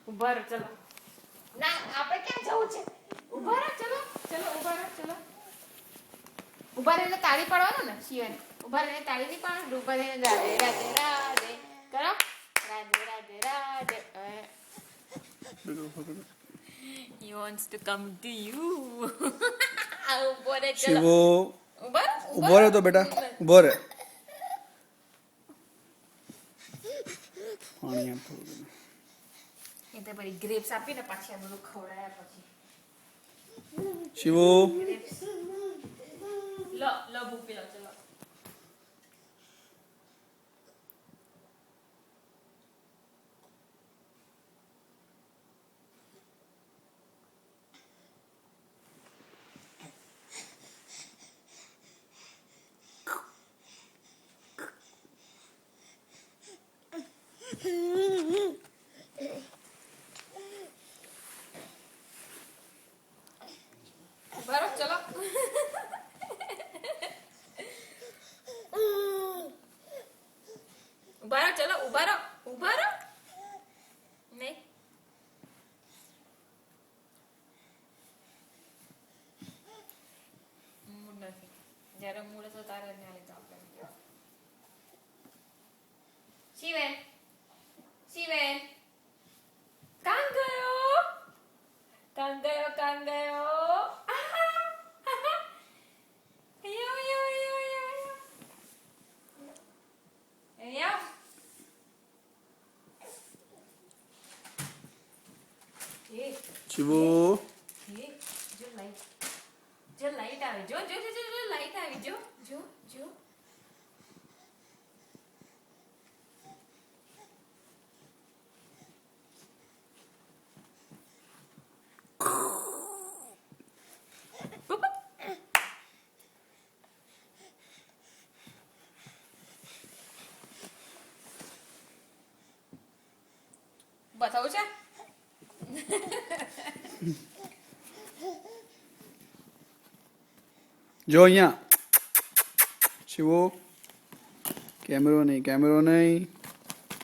ઉભા રહો ચલો ના આપણે ક્યાં જવું છે ઉભા રહો ચલો ચલો ઉભા રહો ચલો ઉભા રહીને તાળી પાડવાનું ને શિવન ઉભા રહીને તાળી નહીં પાડવાનું ઉભા રહીને રાધે રાધે રાધે કરો Radhe Radhe Radhe He wants to come to you. ઉભો રહે ચલો શિવો ઉભો રહે તો બેટા ઉભો રહે પાણી આપ થોડું એ તો પછી ગ્રેપ્સ આપીને પાછી આ બધું ખવડાયા પછી શિવો લો લો ભૂખ પી લો ચલો બરો ચલો ઉભા રહો ચલો ઉભા રહો નહીં મૂડ નથી જ્યારે મૂડ હતો તારે ના લીધો આપણે શિવેન શિવેન કાં ગયો શિવો જો લાઈટ આવે જો લાઈટ આવી જો બતાવું છે જો અહીંયા શિવો કેમેરો નહીં